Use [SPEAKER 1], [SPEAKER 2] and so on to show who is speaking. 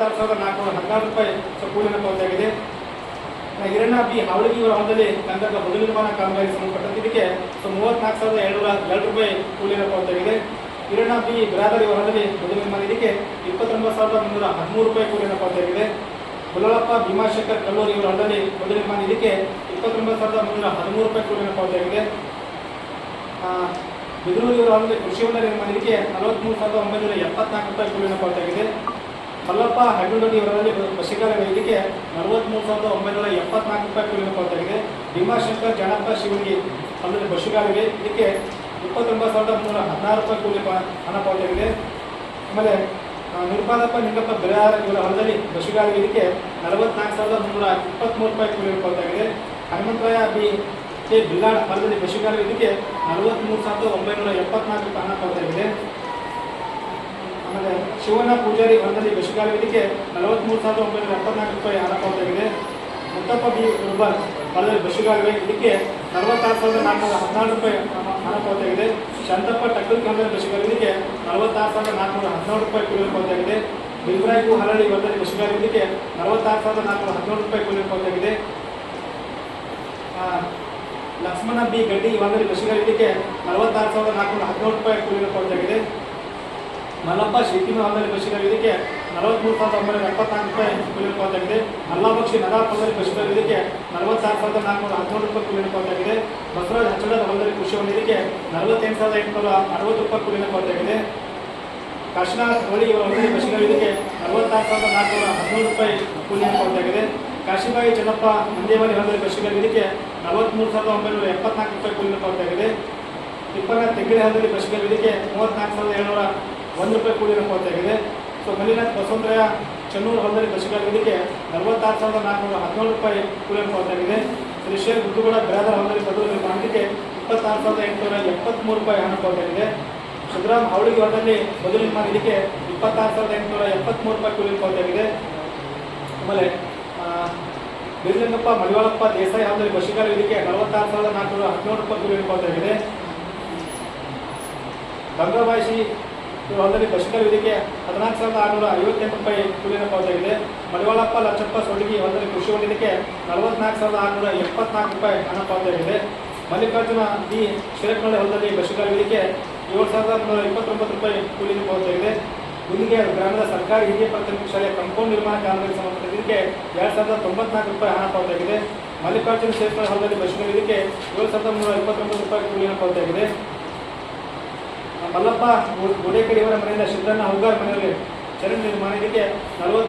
[SPEAKER 1] ₹416 ಕೂಲಿನ ಪಾವತಿಯಾಗಿದೆ. ಹಿರಣ್ಣ ಬಿ ಹಾವಳಗಿ ಅವರ ಹೊಲದಲ್ಲಿ ಗಂಧಕ ಬದು ನಿರ್ಮಾಣ ಕಾಮಗಾರಿ ಸಂಬಂಧಪಟ್ಟಂತೆ ಇದಕ್ಕೆ ₹34,702 ಕೂಲಿನ ಪಾವತಿಯಾಗಿದೆ. ಹಿರಣ್ಣ ಬಿ ಬಿರಾದರಿ ಅವರ ಹೊಲದಲ್ಲಿ ಬದು ನಿರ್ಮಾಣ ಇದಕ್ಕೆ ₹29,313 ಕೂಲಿನ ಪಾವತಿಯಾಗಿದೆ. ಬುಲ್ಲಳಪ್ಪ ಭೀಮಾಶಂಕರ್ ಕಲ್ಲೂರಿ ಅವರ ಹೊಲದಲ್ಲಿ ಬದು ನಿರ್ಮಾಣ ಇದಕ್ಕೆ ₹29,313 ಕೂಲಿನ ಪಾವತಿಯಾಗಿದೆ. ಬಿದರೂರಿ ಅವರ ಹೊಲದಲ್ಲಿ ಕೃಷಿ ಹೊಂಡ ನಿರ್ಮಾಣ ಇದಕ್ಕೆ ₹43,974 ಕೂಲಿನ ಪಾವತಿಯಾಗಿದೆ. ಮಲ್ಲಪ್ಪ ಹಡ್ಡುಂಡಿ ಅವರಲ್ಲಿ ಬಸಿಗಾಲ ಇದಕ್ಕೆ ₹43,974 ಕೂಲಿನ ಪಾವತಿಯಾಗಿದೆ. ಭೀಮಾಶಂಕರ್ ಜಾಣಪ್ಪ ಶಿವನಿಗೆ ಹೊಲದಲ್ಲಿ ಬಸಿಗಾಲಿಗೆ ಇದಕ್ಕೆ ₹29,316 ಕೂಲಿ ಹಣ ಪಾವತಿಯಾಗಿದೆ. ಆಮೇಲೆ ನಿರ್ಪಾದಪ್ಪ ನಿಂಗಪ್ಪ ಬಿರಾರ ಇವರ ಹೊಲದಲ್ಲಿ ಬಸಿಗಾಲಿಗೆ ಇದಕ್ಕೆ ₹44,323 ಕೂಲಿನ ಪಾವತಿಯಾಗಿದೆ. ಹನುಮಂತರಾಯ ಬಿ ಕೆ ಬಿಲ್ಲಾಡ್ ಹೊಲದಲ್ಲಿ ಬಸಿಗಾಲಿಗೆ ಇದಕ್ಕೆ ₹43,974 ಹಣ ಪಾವತಿಯಾಗಿದೆ. ಆಮೇಲೆ ಶಿವಣ್ಣ ಪೂಜಾರಿ ಹೊಲದಲ್ಲಿ ಬಸಿಗಾಲ ಇದಕ್ಕೆ ₹43,974 ಹಣ ಪಾವತಿಯಾಗಿದೆ. ಮುತ್ತಪ್ಪ ಬಿ ಗುರ್ಬಾರ್ ಹೊಲದಲ್ಲಿ ಬಸಿಗಾಲುವೆ ಇದಕ್ಕೆ ₹46,414 ಹಣ ಪಾವತಿಯಾಗಿದೆ. ಶಾಂತಪ್ಪ ಟಕ್ಕಲ್ ಹೊಲದಲ್ಲಿ ಬಸಿಗಾಲ ಇದಕ್ಕೆ ₹46,414 ಕೂಲಿ ಪಾವತಿಯಾಗಿದೆ. ಬಿಲ್ರಾಯ್ಕು ಹರಳಿ ಹೊಲದಲ್ಲಿ ಬಸಿಗಾಲ ಇದಕ್ಕೆ ₹46,414 ಕೂಲಿ ಪಾವತಿಯಾಗಿದೆ. ಲಕ್ಷ್ಮಣ ಬಿ ಗಡ್ಡಿ ಹೊಲದಲ್ಲಿ ಬಸಿಗಾಲ ಇದಕ್ಕೆ ₹46,414 ಕೂಲಿನ ಪಾವತಿಯಾಗಿದೆ. ಮಲ್ಲಪ್ಪ ಶಿಲ್ಪಿನ ಹೊಲದಲ್ಲಿ ಬಸಿಗಾಲ ಇದಕ್ಕೆ ₹43,974 ಕೂಲಿನ ಪಾವತಿಯಾಗಿದೆ. ಮಲ್ಲಾಬಕ್ಷಿ ನಗರ ಹೊಲದಲ್ಲಿ ಬಸಿಗಾಲ ಇದಕ್ಕೆ ₹46,414 ಕೂಲಿನ ಪಾವತಿಯಾಗಿದೆ. ಬಸವರಾಜ್ ಹಚ್ಚಡದ ಹೊಲದಲ್ಲಿ ಕೃಷಿ ಹೊಂಡ ಇದಕ್ಕೆ ₹48,860 ಕೂಲಿನ ಪಾವತಿಯಾಗಿದೆ. ಕಾಶಿನಾಥ್ ಹೋಳಿ ಇವರ ಹೊಲದಲ್ಲಿ ಬಸಿಗಾಲ ಇದಕ್ಕೆ ₹46,412 ಕೂಲಿನ ಪಾವತಿಯಾಗಿದೆ. ಕಾಶಿಬಾಯಿ ಚೆನ್ನಪ್ಪ ಮಂದೇವಾರಿ ಹೊಲದಲ್ಲಿ ಬಸಿಗಾಲ ಇದಕ್ಕೆ ₹43,974 ಕೂಲಿನ ಪಾವತಿಯಾಗಿದೆ. ತಿಪ್ಪನ ತೆಗ್ಗಿನ ಹೊಲದಲ್ಲಿ ಬಸಿಗಾಲ ಇದಕ್ಕೆ ₹34,701 ಕೂಲಿನ ಪಾವತಿಯಾಗಿದೆ. ಸೊ ಮಲ್ಲಿನಾಥ್ ಬಸವಂತರಾಯ ಚೆನ್ನೂರು ಹೊಲದಲ್ಲಿ ಬಸಿಗಾಲ ಇದಕ್ಕೆ ₹46,417 ಕೂಲಿನ ಪಾವತಿಯಾಗಿದೆ. ಶ್ರೀಶೈಲ್ ಗುಡ್ಡುಗೌಡ ಬಿರಾದರ ಹೊಲದಲ್ಲಿ ಬದು ನಿರ್ಮಾಣಕ್ಕೆ ₹26,873 ಹಣ ಪಾವತಿಯಾಗಿದೆ. ಸಿದ್ದರಾಮ್ ಹಾವಳಿಗೆ ಹೊಲದಲ್ಲಿ ಬದು ನಿರ್ಮಾಣ ಇದಕ್ಕೆ ₹26,873 ಕೂಲಿನ ಪಾವತಿಯಾಗಿದೆ. ಆಮೇಲೆ ಬಿರ್ಲಿಂಗಪ್ಪ ಮಡಿವಾಳಪ್ಪ ದೇಸಾಯಿ ಹೊಲದಲ್ಲಿ ಬಸಿಗಾಲ ಇದಕ್ಕೆ ₹46,417 ಕೂಲಿನ ಪಾವತಿಯಾಗಿದೆ. ಗಂಗಾಬಾಯಿಸಿ ಹೊಲದಲ್ಲಿ ಬಸಿಗಾಲ ಇದಕ್ಕೆ ₹14,658 ಕೂಲಿನ ಪಾವತಿಯಾಗಿದೆ. ಮಡಿವಾಳಪ್ಪ ಲಚ್ಚಪ್ಪ ಸೊಡಗಿ ಹೊಲದಲ್ಲಿ ಕೃಷಿ ಹೊಂಡ ಇದಕ್ಕೆ ₹44,674 ಹಣ ಪಾವತಿಯಾಗಿದೆ. ಮಲ್ಲಿಕಾರ್ಜುನ ಬಿ ಶಿರಕನಹಳ್ಳಿ ಹೊಲದಲ್ಲಿ ಬಸಿಗಾಲ ಇದಕ್ಕೆ ₹7,329 ಕೂಲಿನ ಪಾವತಿಯಾಗಿದೆ. ಗುಂದಿಗೆ ಗ್ರಾಮದ ಸರ್ಕಾರಿ ಹಿರಿಯ ಪ್ರಾಥಮಿಕ ಶಾಲೆಯ ಕಾಂಪೌಂಡ್ ನಿರ್ಮಾಣ ಕಾಮಗಾರಿ ಸಂಬಂಧಪಟ್ಟ ಇದಕ್ಕೆ ₹2,094 ಹಣ ಪಾವತಿಯಾಗಿದೆ. ಮಲ್ಲಿಕಾರ್ಜುನ ಶಿರಕನಹಳ್ಳಿ ಹೊಲದಲ್ಲಿ ಬಸಿಗಾಲ ಇದಕ್ಕೆ ₹7,329 ಕೂಲಿನ ಪಾವತಿಯಾಗಿದೆ. ಮಲ್ಲಪ್ಪ ಗೋಡೆಕಡಿ ಅವರ ಮನೆಯಿಂದ ಸಿದ್ದಣ್ಣ ಹೌಗಾರ್ ಮನೆಯಲ್ಲಿ ಚರಂಡಿ ನಿರ್ಮಾಣ ಇದಕ್ಕೆ